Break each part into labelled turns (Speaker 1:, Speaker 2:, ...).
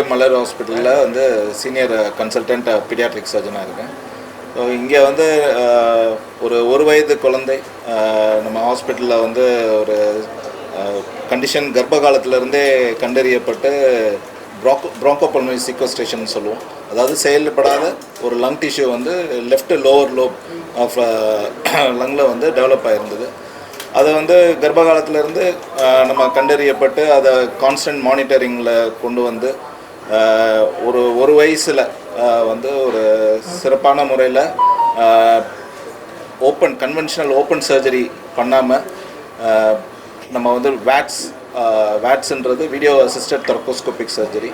Speaker 1: VM மலர் ஹாஸ்பிட்டலில் வந்து senior consultant paediatric சர்ஜனாக இருக்கேன். ஸோ இங்கே வந்து ஒரு வயது குழந்தை நம்ம ஹாஸ்பிட்டலில் வந்து ஒரு கண்டிஷன் கர்ப்ப காலத்திலேருந்தே கண்டறியப்பட்டு ப்ராங்கோபல்மனரி சீக்வஸ்ட்ரேஷன் சொல்லுவோம். அதாவது செயல்படாத ஒரு லங் டிஷ்யூ வந்து லெஃப்ட் லோவர் லோப் ஆஃப் லங்கில் வந்து டெவலப் ஆகிருந்தது. அதை வந்து கர்ப்ப காலத்திலேருந்து நம்ம கண்டறியப்பட்டு அதை கான்ஸ்டன்ட் மானிட்டரிங்கில் கொண்டு வந்து ஒரு வயசில் வந்து ஒரு சிறப்பான முறையில் கன்வென்ஷனல் ஓப்பன் சர்ஜரி பண்ணாமல் நம்ம வந்து வேட்ஸ்ன்றது வீடியோ அசிஸ்டட் தொரக்கோஸ்கோபிக் சர்ஜரி,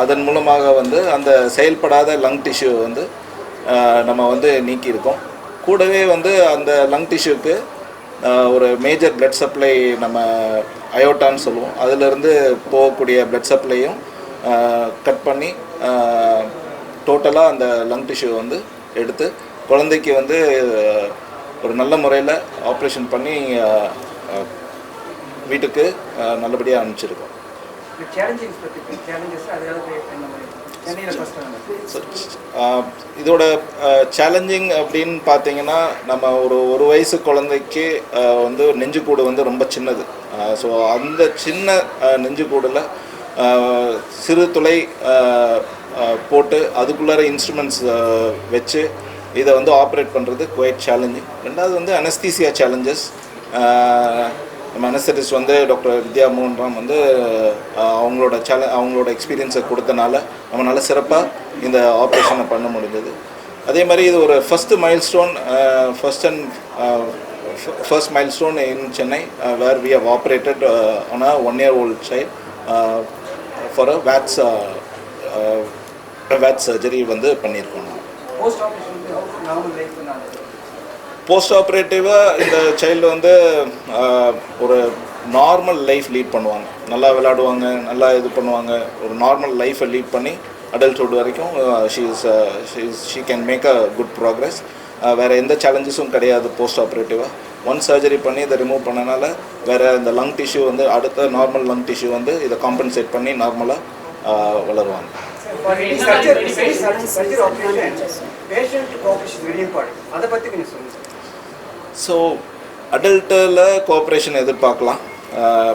Speaker 1: அதன் மூலமாக வந்து அந்த செயல்படாத லங் டிஷ்யூ வந்து நம்ம வந்து நீக்கியிருக்கோம். கூடவே வந்து அந்த லங் டிஷ்யூக்கு ஒரு மேஜர் பிளட் சப்ளை நம்ம அயோட்டான்னு சொல்லுவோம், அதிலிருந்து போகக்கூடிய பிளட் சப்ளையும் கட் பண்ணி டோட்டலாக அந்த லங் டிஷ்யூ வந்து எடுத்து குழந்தைக்கு வந்து ஒரு நல்ல முறையில் ஆப்ரேஷன் பண்ணி வீட்டுக்கு நல்லபடியாக அனுப்பிச்சிருக்கோம். இதோட சேலஞ்சிங் அப்படின்னு பார்த்தீங்கன்னா, நம்ம ஒரு வயசு குழந்தைக்கு வந்து நெஞ்சுக்கூடு வந்து ரொம்ப சின்னது. ஸோ அந்த சின்ன நெஞ்சுக்கூடில் சிறு துளை போட்டு அதுக்குள்ளார இன்ஸ்ட்ருமெண்ட்ஸ் வச்சு இதை வந்து ஆப்ரேட் பண்ணுறது குவைட் சேலஞ்சிங். ரெண்டாவது வந்து அனஸ்தீசியா சேலஞ்சஸ். நம்ம அனஸ்தட்டிஸ்ட் வந்து டாக்டர் வித்யா மோகன்ராம் வந்து அவங்களோட எக்ஸ்பீரியன்ஸை கொடுத்தனால நம்மளால் சிறப்பாக இந்த ஆப்ரேஷனை பண்ண முடிஞ்சது. அதே மாதிரி இது ஒரு first milestone in Chennai where we have operated on a 1-year-old child for a VATS surgery வந்து பண்ணியிருக்கோம். போஸ்ட் ஆப்ரேட்டிவாக இந்த சைல்டு வந்து ஒரு நார்மல் லைஃப் லீட் பண்ணுவாங்க, நல்லா விளையாடுவாங்க, நல்லா இது பண்ணுவாங்க, ஒரு நார்மல் லைஃப்பை லீட் பண்ணி அடல்ட்ஹுட் வரைக்கும் she can make a good progress. வேறு எந்த சேலஞ்சஸும் கிடையாது. போஸ்ட் ஆப்ரேட்டிவாக ஒன் சர்ஜரி பண்ணி இதை ரிமூவ் பண்ணனால வேறு இந்த லங் டிஷ்யூ வந்து அடுத்த நார்மல் லங் டிஷ்யூ வந்து இதை காம்பன்சேட் பண்ணி நார்மலாக வளருவாங்க. ஸோ அடல்ட்டில் கோஆப்ரேஷன் எதிர்பார்க்கலாம்,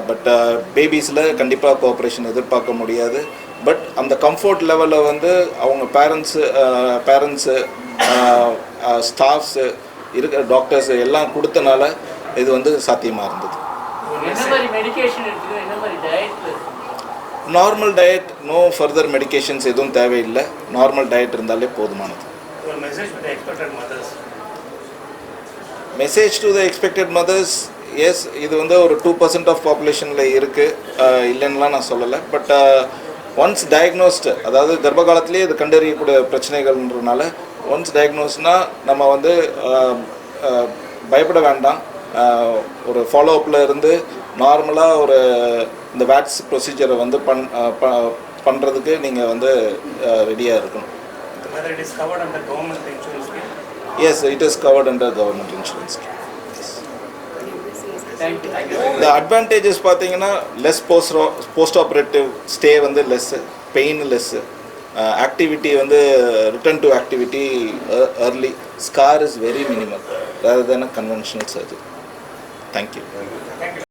Speaker 1: பட் பேபிஸில் கண்டிப்பாக கோஆப்ரேஷன் எதிர்பார்க்க முடியாது. பட் அந்த கம்ஃபர்ட் லெவலில் வந்து அவங்க பேரண்ட்ஸு ஸ்டாஃப்ஸு இருக்கிற டாக்டர்ஸ் எல்லாம் கொடுத்தனால இது வந்து சாத்தியமாக இருந்தது. Normal diet, no further medications எதுவும் தேவையில்லை. நார்மல் டயட் இருந்தாலே போதுமானது. Message to the expected mothers, yes, இது வந்து ஒரு 2% ஆஃப் பாப்புலேஷனில் இருக்குது, இல்லைன்னுலாம் நான் சொல்லலை. பட் ஒன்ஸ் டயக்னோஸ்டு, அதாவது கர்ப்ப காலத்திலே இது கண்டறியக்கூடிய பிரச்சனைகள்ன்றனால ஒன்ஸ் டயக்னோஸ்னால் நம்ம வந்து பயப்பட வேண்டாம். ஒரு ஃபாலோஅப்பில் இருந்து நார்மலாக ஒரு இந்த வேட்ஸ் ப்ரொசீஜரை வந்து பண்ணுறதுக்கு நீங்கள் வந்து ரெடியாக இருக்கணும். Yes, it is covered under government insurance scheme. Yes. The advantages பார்த்தீங்கன்னா less post-operative stay வந்து less, pain less, activity வந்து return to activity early, scar is very minimal rather than a conventional surgery. Thank you.